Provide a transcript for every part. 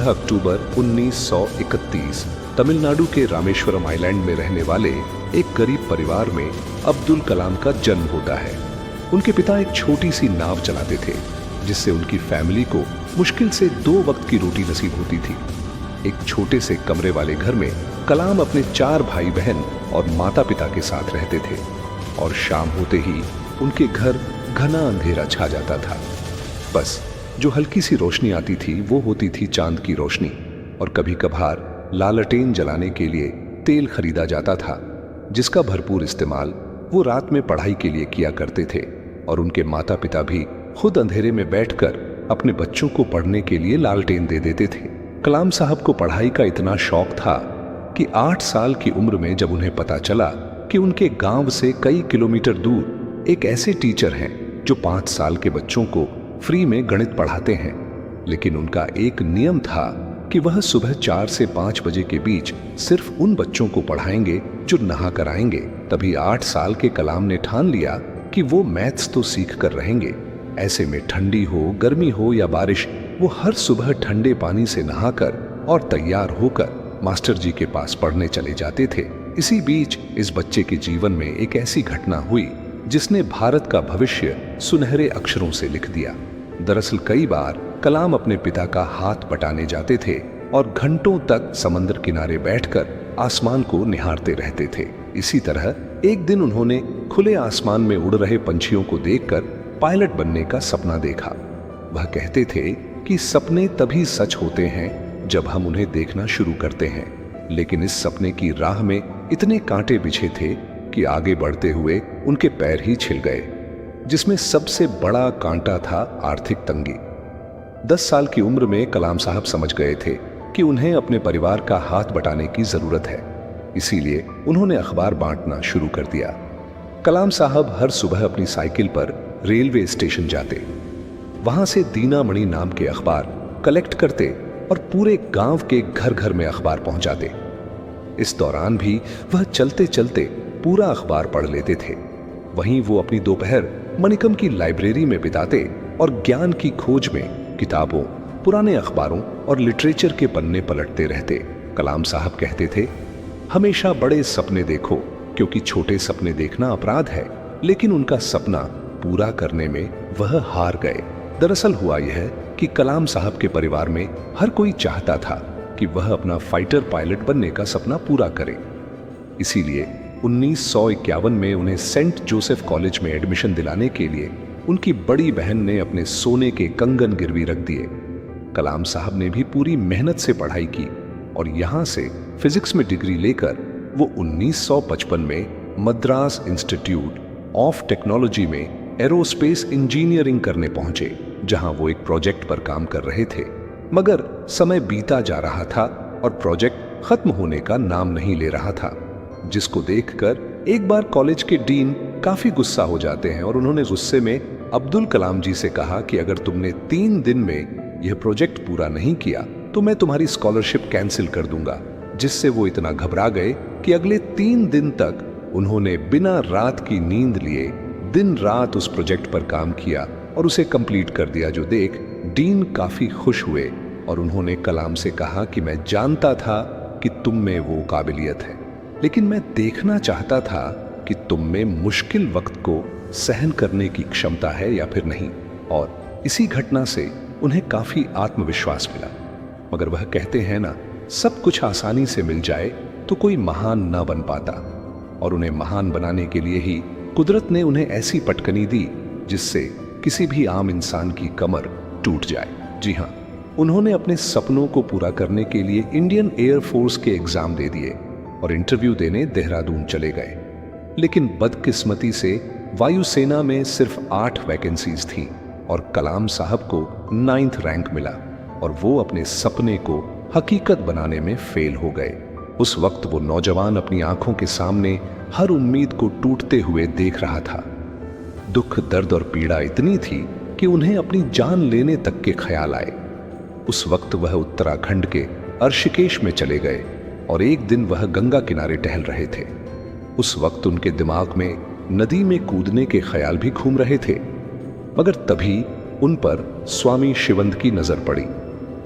अक्टूबर 1931 तमिलनाडु के रामेश्वरम आइलैंड में रहने वाले एक गरीब परिवार में अब्दुल कलाम का जन्म होता है। उनके पिता एक छोटी सी नाव चलाते थे, जिससे उनकी फैमिली को मुश्किल से 2 वक्त की रोटी नसीब होती थी। एक छोटे से कमरे वाले घर में कलाम अपने 4 भाई बहन और माता पिता के साथ रहते थे, और शाम होते ही उनके घर घना अंधेरा छा जाता था। बस जो हल्की सी रोशनी आती थी वो होती थी चांद की रोशनी, और कभी कभार लालटेन जलाने के लिए तेल खरीदा जाता था, जिसका भरपूर इस्तेमाल वो रात में पढ़ाई के लिए किया करते थे। और उनके माता पिता भी खुद अंधेरे में बैठकर अपने बच्चों को पढ़ने के लिए लालटेन दे देते थे। कलाम साहब को पढ़ाई का इतना शौक था कि 8 साल की उम्र में जब उन्हें पता चला कि उनके गांव से कई किलोमीटर दूर एक ऐसे टीचर हैं जो 5 साल के बच्चों को फ्री में गणित पढ़ाते हैं, लेकिन उनका एक नियम था कि वह सुबह 4 से 5 बजे के बीच सिर्फ उन बच्चों को पढ़ाएंगे जो नहा कर आएंगे। तभी 8 साल के कलाम ने ठान लिया कि वो मैथ्स तो सीख कर रहेंगे। ऐसे में ठंडी हो, गर्मी हो या बारिश, वो हर सुबह ठंडे पानी से नहाकर और तैयार होकर मास्टर जी के पास पढ़ने चले जाते थे। इसी बीच इस बच्चे के जीवन में एक ऐसी घटना हुई जिसने भारत का भविष्य सुनहरे अक्षरों से लिख दिया। दरअसल कई बार कलाम अपने पिता का हाथ बटाने जाते थे और घंटों तक समंदर किनारे बैठकर आसमान को निहारते रहते थे। इसी तरह एक दिन उन्होंने खुले आसमान में उड़ रहे पंछियों को देखकर पायलट बनने का सपना देखा। वह कहते थे कि सपने तभी सच होते हैं जब हम उन्हें देखना शुरू करते हैं, लेकिन इस सपने की राह में इतने कांटे बिछे थे कि आगे बढ़ते हुए उनके पैर ही छिल गए, जिसमें सबसे बड़ा कांटा था आर्थिक तंगी। 10 साल की उम्र में कलाम साहब समझ गए थे कि उन्हें अपने परिवार का हाथ बटाने की जरूरत है, इसीलिए उन्होंने अखबार बांटना शुरू कर दिया। कलाम साहब हर सुबह अपनी साइकिल पर रेलवे स्टेशन जाते, वहां से दीनामणि नाम के अखबार कलेक्ट करते और पूरे गांव के घर घर में अखबार पहुंचाते। इस दौरान भी वह चलते चलते पूरा अखबार पढ़ लेते थे। वहीं वो अपनी दोपहर मणिकम की लाइब्रेरी में बिताते और ज्ञान की खोज में किताबों, पुराने अखबारों और लिटरेचर के पन्ने पलटते रहते। कलाम साहब कहते थे, हमेशा बड़े सपने देखो, क्योंकि छोटे सपने देखना अपराध है। लेकिन उनका सपना पूरा करने में वह हार गए। दरअसल हुआ यह कि कलाम साहब के परिवार में हर कोई चाहता था कि वह अपना फाइटर पायलट बनने का सपना पूरा करे। इसीलिए 1951 में उन्हें सेंट जोसेफ कॉलेज में एडमिशन दिलाने के लिए उनकी बड़ी बहन ने अपने सोने के कंगन गिरवी रख दिए। कलाम साहब ने भी पूरी मेहनत से पढ़ाई की और यहां से फिजिक्स में डिग्री लेकर वो 1955 में मद्रास इंस्टीट्यूट ऑफ टेक्नोलॉजी में एरोस्पेस इंजीनियरिंग करने पहुंचे, जहां वो एक प्रोजेक्ट पर काम कर रहे थे। मगर समय बीता जा रहा था और प्रोजेक्ट खत्म होने का नाम नहीं ले रहा था, जिसको देखकर एक बार कॉलेज के डीन काफी गुस्सा हो जाते हैं और उन्होंने गुस्से में अब्दुल कलाम जी से कहा कि अगर तुमने 3 दिन में यह प्रोजेक्ट पूरा नहीं किया तो मैं तुम्हारी स्कॉलरशिप कैंसिल कर दूंगा। जिससे वो इतना घबरा गए कि अगले 3 दिन तक उन्होंने बिना रात की नींद लिए दिन रात उस प्रोजेक्ट पर काम किया और उसे कंप्लीट कर दिया, जो देख डीन काफी खुश हुए और उन्होंने कलाम से कहा कि मैं जानता था कि तुम में वो काबिलियत है, लेकिन मैं देखना चाहता था कि तुम में मुश्किल वक्त को सहन करने की क्षमता है या फिर नहीं। और इसी घटना से उन्हें काफी आत्मविश्वास मिला। मगर वह कहते हैं ना, सब कुछ आसानी से मिल जाए तो कोई महान ना बन पाता, और उन्हें महान बनाने के लिए ही कुदरत ने उन्हें ऐसी पटकनी दी जिससे किसी भी आम इंसान की कमर टूट जाए। जी हाँ, उन्होंने अपने सपनों को पूरा करने के लिए इंडियन एयरफोर्स के एग्जाम दे दिए और इंटरव्यू देने देहरादून चले गए। लेकिन बदकिस्मती से वायुसेना में सिर्फ 8 वैकेंसीज थीं और कलाम साहब को 9th रैंक मिला और वो अपने सपने को हकीकत बनाने में फेल हो गए। उस वक्त वो नौजवान अपनी आंखों के सामने हर उम्मीद को टूटते हुए देख रहा था। दुख, दर्द और पीड़ा इतनी थी कि उन्हें अपनी जान लेने तक के ख्याल आए। उस वक्त वह उत्तराखंड के ऋषिकेश में चले गए और एक दिन वह गंगा किनारे टहल रहे थे। उस वक्त उनके दिमाग में नदी में कूदने के ख्याल भी घूम रहे थे, मगर तभी उन पर स्वामी शिवंद की नजर पड़ी।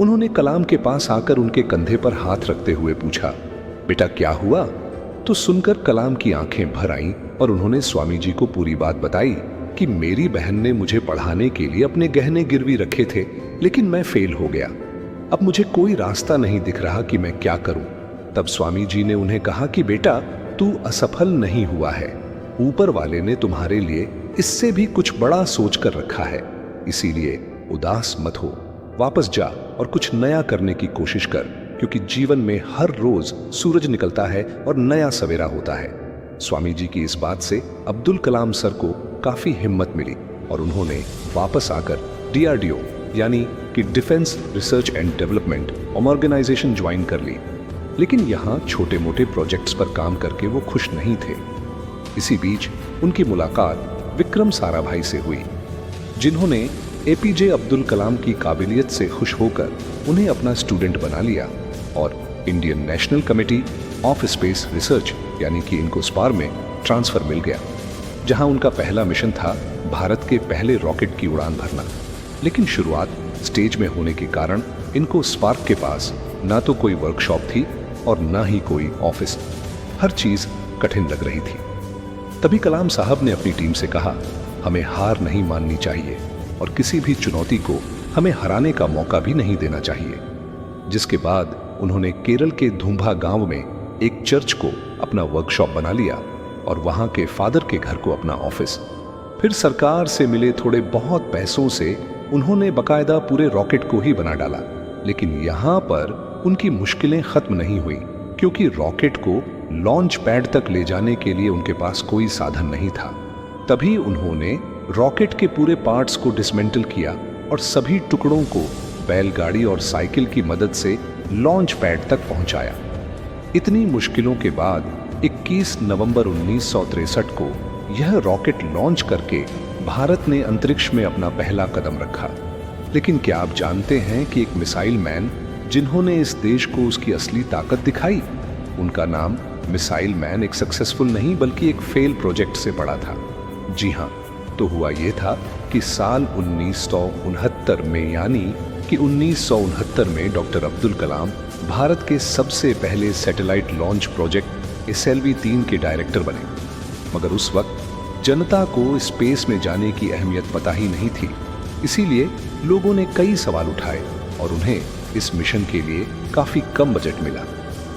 उन्होंने कलाम के पास आकर उनके कंधे पर हाथ रखते हुए पूछा, बेटा क्या हुआ? तो सुनकर कलाम की आंखें भर आईं और उन्होंने स्वामी जी को पूरी बात बताई कि मेरी बहन ने मुझे पढ़ाने के लिए अपने गहने गिरवी रखे थे, लेकिन मैं फेल हो गया। अब मुझे कोई रास्ता नहीं दिख रहा कि मैं क्या करूं। तब स्वामी जी ने उन्हें कहा कि बेटा, तू असफल नहीं हुआ है। ऊपर वाले ने तुम्हारे लिए इससे भी कुछ बड़ा सोच कर रखा है, इसीलिए उदास मत हो। वापस जा और कुछ नया करने की कोशिश कर, क्योंकि जीवन में हर रोज सूरज निकलता है और नया सवेरा होता है। स्वामी जी की इस बात से अब्दुल कलाम सर को काफी हिम्मत मिली और उन्होंने वापस आकर DRDO यानी कि defence research and development organisation join कर ली। लेकिन यहाँ छोटे मोटे प्रोजेक्ट्स पर काम करके वो खुश नहीं थे। इसी बीच उनकी मुलाकात विक्रम साराभाई से हुई, जिन्होंने APJ अब्दुल कलाम की काबिलियत से खुश होकर उन्हें अपना स्टूडेंट बना लिया और Indian national committee of space research यानी कि इनको स्पार में ट्रांसफर मिल गया, जहां उनका पहला मिशन था भारत के पहले रॉकेट की उड़ान भरना। लेकिन शुरुआत स्टेज में होने के कारण इनको स्पार्क के पास ना तो कोई वर्कशॉप थी और ना ही कोई ऑफिस। हर चीज कठिन लग रही थी। तभी कलाम साहब ने अपनी टीम से कहा, हमें हार नहीं माननी चाहिए और किसी भी चुनौती को हमें हराने का मौका भी नहीं देना चाहिए। जिसके बाद उन्होंने केरल के धुंभा गांव में एक चर्च को अपना वर्कशॉप बना लिया और वहां के फादर के घर को अपना ऑफिस। फिर सरकार से मिले थोड़े बहुत पैसों से उन्होंने बकायदा पूरे रॉकेट को ही बना डाला। लेकिन यहां पर उनकी मुश्किलें खत्म नहीं हुई, क्योंकि रॉकेट को लॉन्च पैड तक ले जाने के लिए उनके पास कोई साधन नहीं था। तभी उन्होंने रॉकेट के पूरे पार्ट्स को डिसमेंटल किया और सभी टुकड़ों को बैलगाड़ी और साइकिल की मदद से लॉन्च पैड तक पहुंचाया। इतनी मुश्किलों के बाद 21 नवंबर 1963 को यह रॉकेट लॉन्च करके भारत ने अंतरिक्ष में अपना पहला कदम रखा। लेकिन क्या आप जानते हैं कि एक मिसाइल मैन जिन्होंने इस देश को उसकी असली ताकत दिखाई, उनका नाम मिसाइल मैन एक सक्सेसफुल नहीं बल्कि एक फेल प्रोजेक्ट से पड़ा था। जी हाँ, तो हुआ ये था कि साल 1969 में यानी कि 1969 में डॉक्टर अब्दुल कलाम भारत के सबसे पहले सैटेलाइट लॉन्च प्रोजेक्ट SLV-3 के डायरेक्टर बने। मगर उस वक्त जनता को स्पेस में जाने की अहमियत पता ही नहीं थी, इसीलिए लोगों ने कई सवाल उठाए और उन्हें इस मिशन के लिए काफी कम बजट मिला।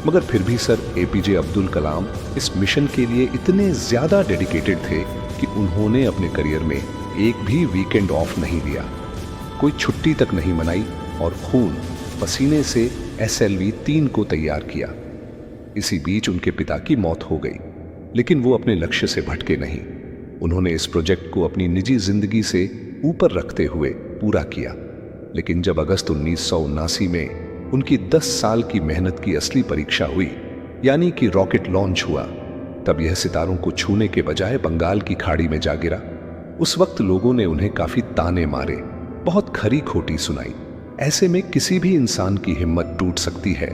मगर फिर भी सर APJ अब्दुल कलाम इस मिशन के लिए इतने ज्यादा डेडिकेटेड थे कि उन्होंने अपने करियर में एक भी वीकेंड ऑफ नहीं लिया, कोई छुट्टी तक नहीं मनाई और खून पसीने से SLV-3 को तैयार किया। इसी बीच उनके पिता की मौत हो गई, लेकिन वो अपने लक्ष्य से भटके नहीं। उन्होंने इस प्रोजेक्ट को अपनी निजी जिंदगी से ऊपर रखते हुए पूरा किया। लेकिन जब अगस्त 1979 में उनकी 10 साल की मेहनत की असली परीक्षा हुई, यानी कि रॉकेट लॉन्च हुआ, तब यह सितारों को छूने के बजाय बंगाल की खाड़ी में जा गिरा। उस वक्त लोगों ने उन्हें काफी ताने मारे, बहुत खरी खोटी सुनाई। ऐसे में किसी भी इंसान की हिम्मत टूट सकती है,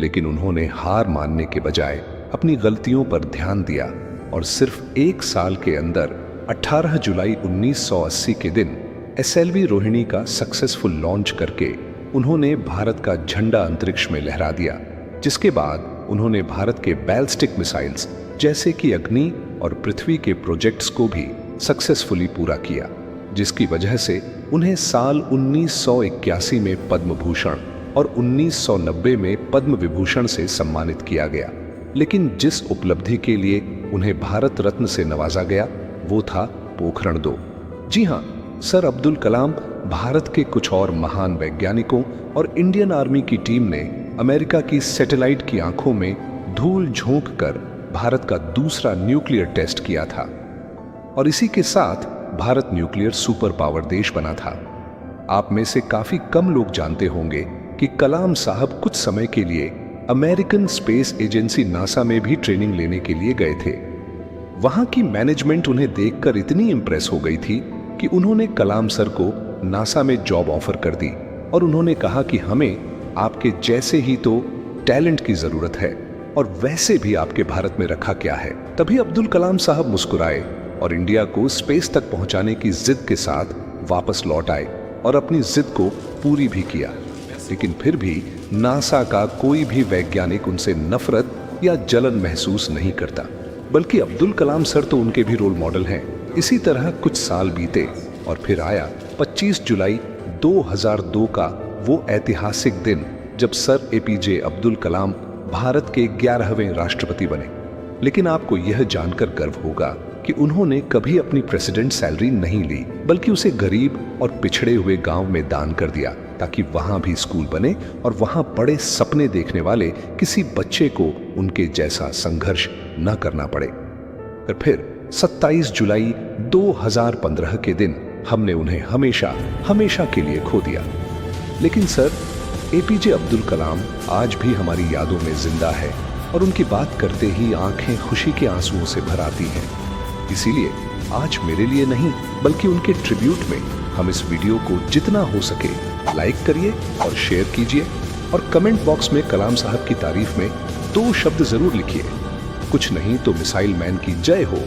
लेकिन उन्होंने हार मानने के बजाय अपनी गलतियों पर ध्यान दिया और सिर्फ 1 साल के अंदर 18 जुलाई 1980 के दिन SLV रोहिणी का सक्सेसफुल लॉन्च करके उन्होंने भारत का झंडा अंतरिक्ष में लहरा दिया। जिसके बाद उन्होंने भारत के बैलिस्टिक मिसाइल्स जैसे कि अग्नि और पृथ्वी के प्रोजेक्ट्स को भी सक्सेसफुली पूरा किया, जिसकी वजह से उन्हें साल 1981 में पद्म भूषण और 1990 में पद्म विभूषण से सम्मानित किया गया। लेकिन जिस उपलब्धि के लिए उन्हें भारत रत्न से नवाजा गया वो था पोखरण 2। जी हाँ, सर अब्दुल कलाम, भारत के कुछ और महान वैज्ञानिकों और इंडियन आर्मी की टीम ने अमेरिका की सैटेलाइट की आंखों में धूल झोंक कर भारत का दूसरा न्यूक्लियर टेस्ट किया था और इसी के साथ भारत न्यूक्लियर सुपर पावर देश बना था। आप में से काफी कम लोग जानते होंगे कि कलाम साहब कुछ समय के लिए अमेरिकन स्पेस एजेंसी नासा में भी ट्रेनिंग लेने के लिए गए थे। वहां की मैनेजमेंट उन्हें देखकर इतनी इंप्रेस हो गई थी कि उन्होंने कलाम सर को नासा में जॉब ऑफर कर दी और उन्होंने कहा कि हमें आपके जैसे ही तो टैलेंट की जरूरत है और वैसे भी आपके भारत में रखा क्या है। तभी अब्दुल कलाम साहब मुस्कुराए और इंडिया को स्पेस तक पहुंचाने की जिद के साथ वापस लौट आए और अपनी जिद को पूरी भी किया। लेकिन फिर भी नासा का कोई भी वैज्ञानिक उनसे नफरत या जलन महसूस नहीं करता, बल्कि अब्दुल कलाम सर तो उनके भी रोल मॉडल हैं। इसी तरह कुछ साल बीते और फिर आया 25 जुलाई 2002 का वो ऐतिहासिक दिन जब सर एपीजे अब्दुल कलाम भारत के 11वें राष्ट्रपति बने। लेकिन आपको यह जानकर गर्व होगा कि उन्होंने कभी अपनी प्रेसिडेंट सैलरी नहीं ली, बल्कि उसे गरीब और पिछड़े हुए गांव में दान कर दिया ताकि वहां भी स्कूल बने और वहां बड़े सपने देखने वाले किसी बच्चे को उनके जैसा संघर्ष न करना पड़े। और फिर 27 जुलाई 2015 के दिन हमने उन्हें हमेशा हमेशा के लिए खो दिया। लेकिन सर एपीजे अब्दुल कलाम आज भी हमारी यादों में जिंदा है और उनकी बात करते ही आंखें खुशी के आंसुओं से भर आती हैं। इसीलिए आज मेरे लिए नहीं बल्कि उनके ट्रिब्यूट में हम इस वीडियो को जितना हो सके लाइक करिए और शेयर कीजिए और कमेंट बॉक्स में कलाम साहब की तारीफ में 2 शब्द जरूर लिखिए। कुछ नहीं तो मिसाइल मैन की जय हो।